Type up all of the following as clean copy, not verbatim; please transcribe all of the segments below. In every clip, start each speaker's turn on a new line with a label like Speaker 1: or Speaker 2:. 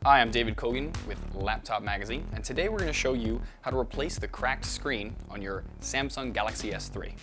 Speaker 1: Hi, I'm David Cogen with Laptop Magazine, and today we're going to show you how to replace the cracked screen on your Samsung Galaxy S3.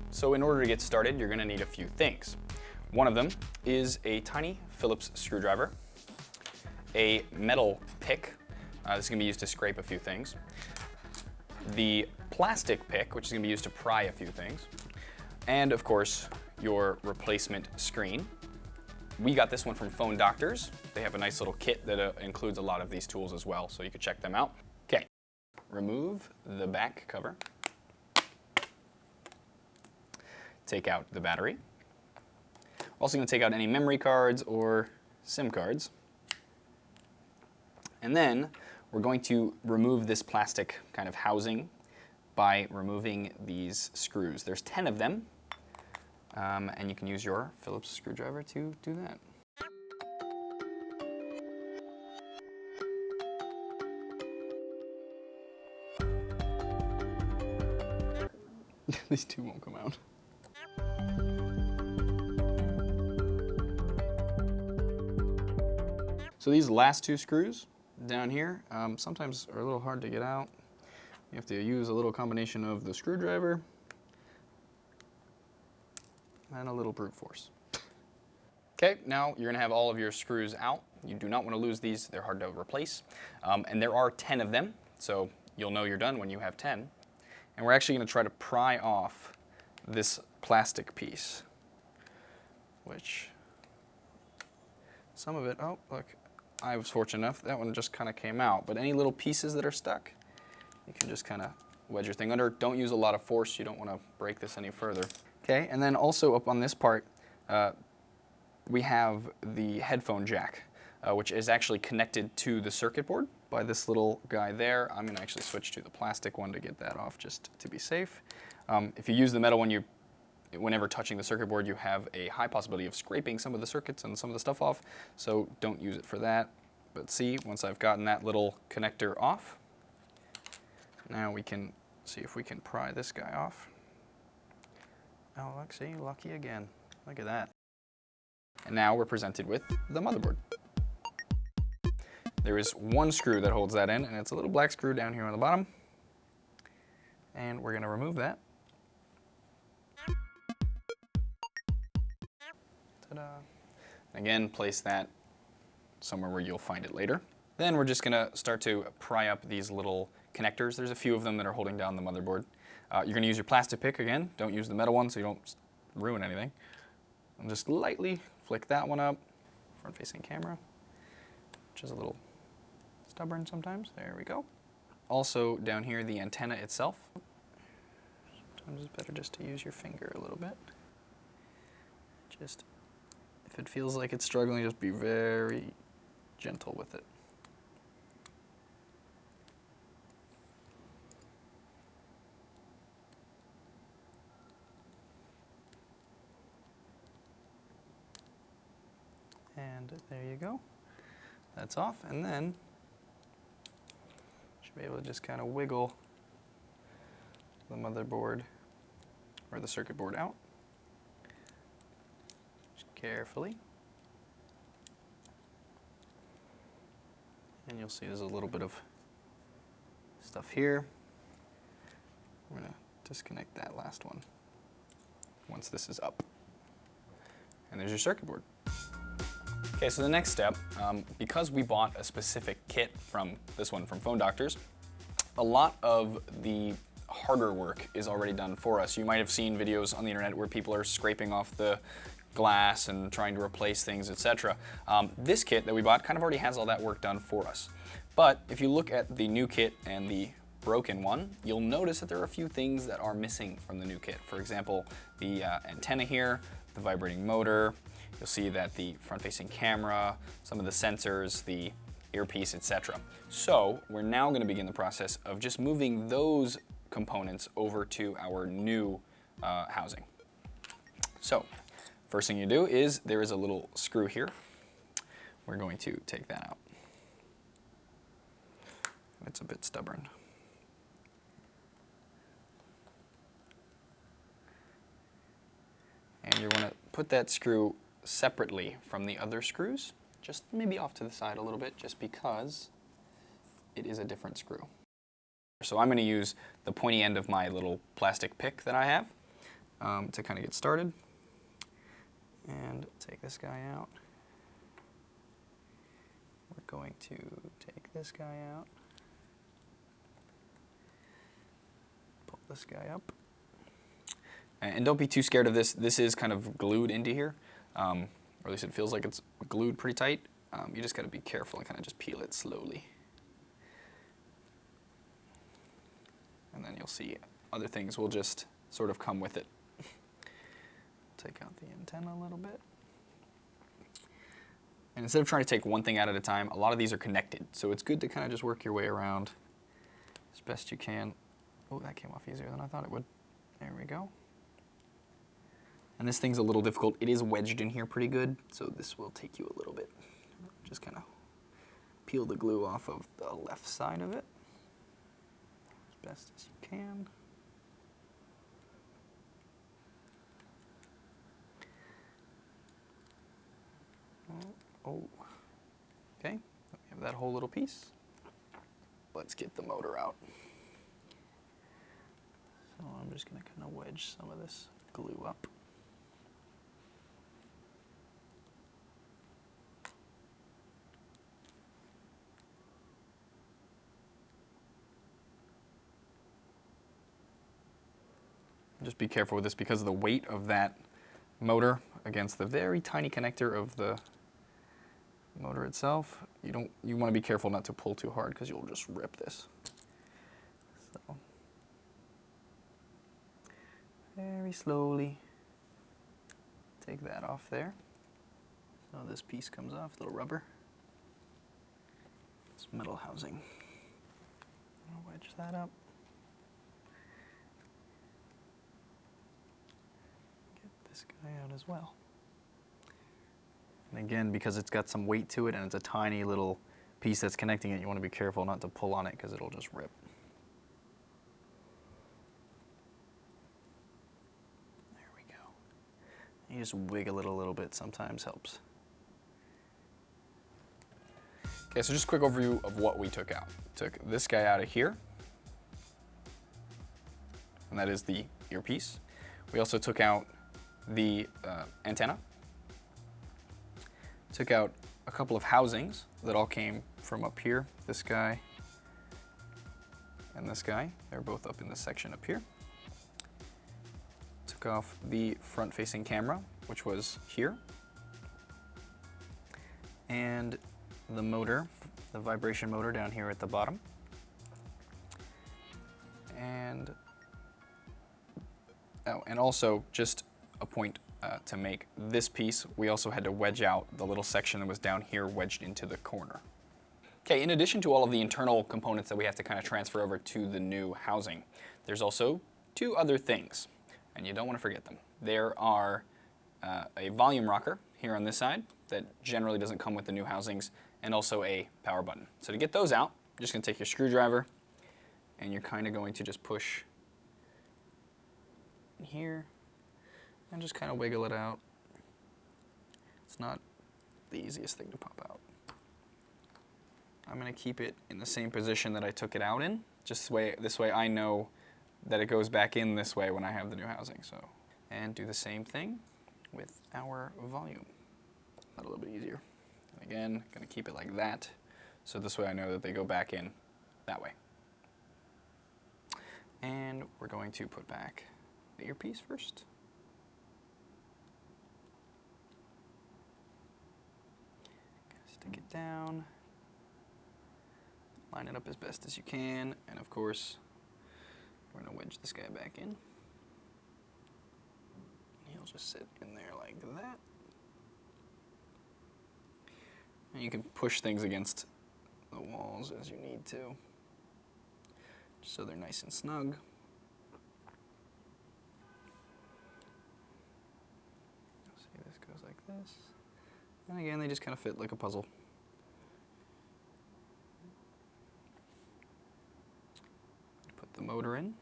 Speaker 1: So in order to get started, you're going to need a few things. One of them is a tiny Phillips screwdriver, a metal pick. This is going to be used to scrape a few things. The plastic pick, which is going to be used to pry a few things. And of course, your replacement screen. We got this one from Phone Doctors. They have a nice little kit that includes a lot of these tools as well, so you can check them out. Okay, remove the back cover. Take out the battery. We're also going to take out any memory cards or SIM cards. And then we're going to remove this plastic kind of housing by removing these screws. There's 10 of them. And you can use your Phillips screwdriver to do that. These two won't come out. So these last two screws down here sometimes are a little hard to get out. You have to use a little combination of the screwdriver and a little brute force. Okay, now you're going to have all of your screws out. You do not want to lose these. They're hard to replace. And there are 10 of them, so you'll know you're done when you have 10. And we're actually going to try to pry off this plastic piece, which some of it, oh, look, I was fortunate enough, that one just kind of came out. But any little pieces that are stuck, you can just kind of wedge your thing under. Don't use a lot of force. You don't want to break this any further. Okay, and then also up on this part, we have the headphone jack, which is actually connected to the circuit board by this little guy there. I'm going to actually switch to the plastic one to get that off just to be safe. If you use the metal one, whenever touching the circuit board, you have a high possibility of scraping some of the circuits and some of the stuff off, so don't use it for that. But see, once I've gotten that little connector off, now we can see if we can pry this guy off. Oh, look, see, lucky again. Look at that. And now we're presented with the motherboard. There is one screw that holds that in, and it's a little black screw down here on the bottom. And we're going to remove that. Ta-da. Again, place that somewhere where you'll find it later. Then we're just going to start to pry up these little connectors. There's a few of them that are holding down the motherboard. You're going to use your plastic pick again. Don't use the metal one so you don't ruin anything. And just lightly flick that one up, front-facing camera, which is a little stubborn sometimes. There we go. Also down here, the antenna itself. Sometimes it's better just to use your finger a little bit. Just, if it feels like it's struggling, just be very gentle with it. And there you go. That's off, and then you should be able to just kind of wiggle the motherboard or the circuit board out. Just carefully. And you'll see there's a little bit of stuff here. We're going to disconnect that last one once this is up. And there's your circuit board. Okay, so the next step, because we bought a specific kit from this one from Phone Doctors, a lot of the harder work is already done for us. You might have seen videos on the internet where people are scraping off the glass and trying to replace things, etc. This kit that we bought kind of already has all that work done for us. But if you look at the new kit and the broken one, you'll notice that there are a few things that are missing from the new kit. For example, the antenna here, the vibrating motor. You'll see that the front-facing camera, some of the sensors, the earpiece, etc. So we're now going to begin the process of just moving those components over to our new housing. So first thing you do is there is a little screw here. We're going to take that out. It's a bit stubborn. And you want to put that screw separately from the other screws. just maybe off to the side a little bit, just because it is a different screw. So I'm going to use the pointy end of my little plastic pick that I have to kind of get started. And take this guy out. We're going to take this guy out. Pull this guy up. And don't be too scared of this. This is kind of glued into here, or at least it feels like it's glued pretty tight. You just got to be careful and kind of just peel it slowly. And then you'll see other things will just sort of come with it. Take out the antenna a little bit. And instead of trying to take one thing out at a time, a lot of these are connected. So it's good to kind of just work your way around as best you can. Oh, that came off easier than I thought it would. There we go. And this thing's a little difficult. It is wedged in here pretty good, so this will take you a little bit. Just kind of peel the glue off of the left side of it as best as you can. Oh, okay, we have that whole little piece. Let's get the motor out. So I'm just going to kind of wedge some of this glue up. Just be careful with this because of the weight of that motor against the very tiny connector of the motor itself. You want to be careful not to pull too hard because you'll just rip this. So very slowly take that off there. So this piece comes off, little rubber. This metal housing. I'll wedge that up. Get this guy out as well. And again, because it's got some weight to it and it's a tiny little piece that's connecting it, you want to be careful not to pull on it because it'll just rip. There we go. You just wiggle it a little bit, sometimes helps. Okay, so just a quick overview of what we took out. Took this guy out of here, and that is the earpiece. We also took out the antenna. Took out a couple of housings that all came from up here. This guy and this guy. They're both up in this section up here. Took off the front-facing camera, which was here. And the motor, the vibration motor down here at the bottom. And also just a point to make this piece, we also had to wedge out the little section that was down here wedged into the corner. Okay, in addition to all of the internal components that we have to kind of transfer over to the new housing, there's also two other things, and you don't want to forget them. There are a volume rocker here on this side that generally doesn't come with the new housings, and also a power button. So to get those out, you're just going to take your screwdriver, and you're kind of going to just push in here, and just kind of wiggle it out. It's not the easiest thing to pop out. I'm going to keep it in the same position that I took it out in. Just this way I know that it goes back in this way when I have the new housing. So, and do the same thing with our volume. That's a little bit easier. And again, going to keep it like that. So this way I know that they go back in that way. And we're going to put back the earpiece first. Stick it down, line it up as best as you can, and of course, we're going to wedge this guy back in. He'll just sit in there like that. And you can push things against the walls as you need to, just so they're nice and snug. See, this goes like this. And again, they just kind of fit like a puzzle. Put the motor in.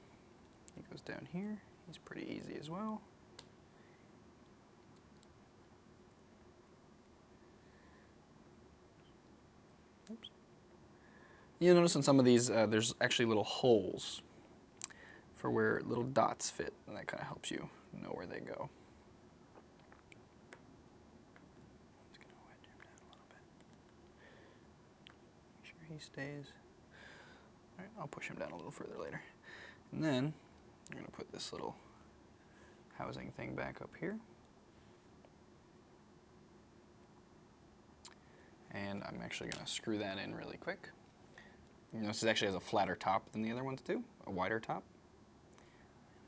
Speaker 1: He goes down here. He's pretty easy as well. You'll notice on some of these, there's actually little holes for where little dots fit, and that kind of helps you know where they go. Just gonna wedge him down a little bit. Make sure he stays. All right, I'll push him down a little further later. And then I'm gonna put this little housing thing back up here. And I'm actually gonna screw that in really quick. You notice this actually has a flatter top than the other ones do, a wider top.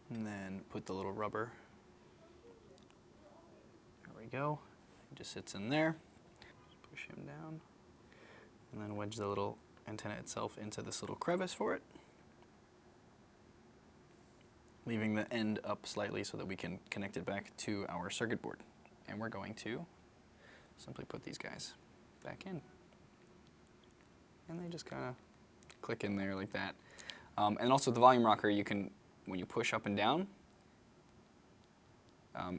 Speaker 1: And then put the little rubber. There we go. It just sits in there. Just push him down. And then wedge the little antenna itself into this little crevice for it. Leaving the end up slightly so that we can connect it back to our circuit board. And we're going to simply put these guys back in. And they just kind of click in there like that. And also the volume rocker, you can, when you push up and down,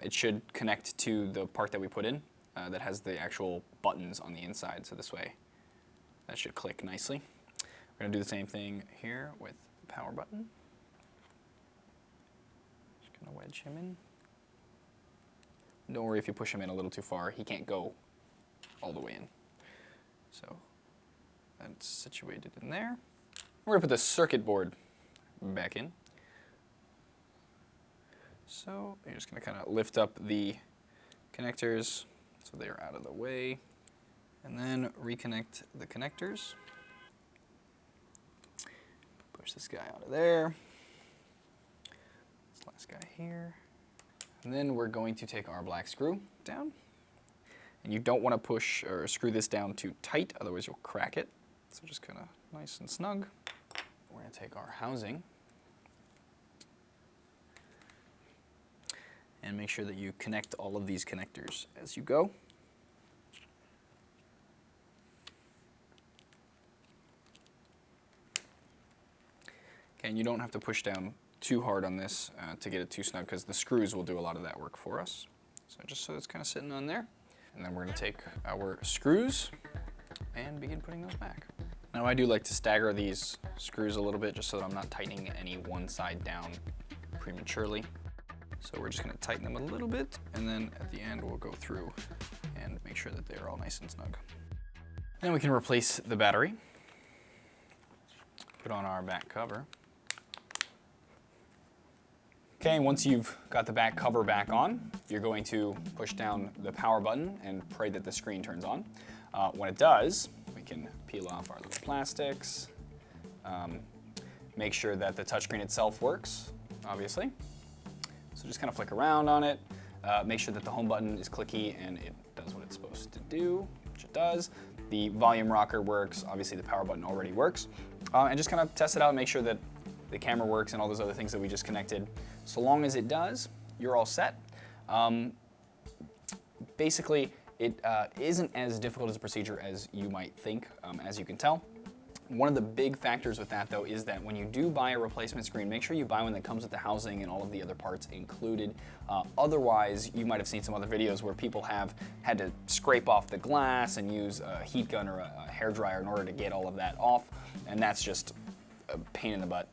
Speaker 1: it should connect to the part that we put in that has the actual buttons on the inside. So this way, that should click nicely. We're going to do the same thing here with the power button. Just going to wedge him in. Don't worry if you push him in a little too far. He can't go all the way in. So that's situated in there. We're going to put the circuit board back in. So you're just going to kind of lift up the connectors so they're out of the way. And then reconnect the connectors. Push this guy out of there. This last guy here. And then we're going to take our black screw down. And you don't want to push or screw this down too tight, otherwise you'll crack it. So just kind of nice and snug. We're going to take our housing and make sure that you connect all of these connectors as you go. Okay, and you don't have to push down too hard on this to get it too snug, because the screws will do a lot of that work for us. So just so it's kind of sitting on there. And then we're going to take our screws and begin putting those back. Now I do like to stagger these screws a little bit just so that I'm not tightening any one side down prematurely. So we're just going to tighten them a little bit, and then at the end we'll go through and make sure that they're all nice and snug. Then we can replace the battery. Put on our back cover. Okay, once you've got the back cover back on, you're going to push down the power button and pray that the screen turns on. When it does, we can peel off our little plastics, make sure that the touchscreen itself works, obviously. So just kind of flick around on it, make sure that the home button is clicky and it does what it's supposed to do, which it does. The volume rocker works, obviously the power button already works. And just kind of test it out and make sure that the camera works and all those other things that we just connected. So long as it does, you're all set. Basically, it isn't as difficult as a procedure as you might think, as you can tell. One of the big factors with that, though, is that when you do buy a replacement screen, make sure you buy one that comes with the housing and all of the other parts included. Otherwise, you might have seen some other videos where people have had to scrape off the glass and use a heat gun or a hairdryer in order to get all of that off, and that's just a pain in the butt.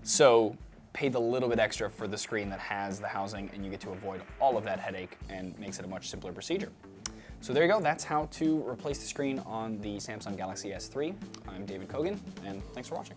Speaker 1: So pay the little bit extra for the screen that has the housing, and you get to avoid all of that headache and makes it a much simpler procedure. So there you go, that's how to replace the screen on the Samsung Galaxy S3. I'm David Cogen, and thanks for watching.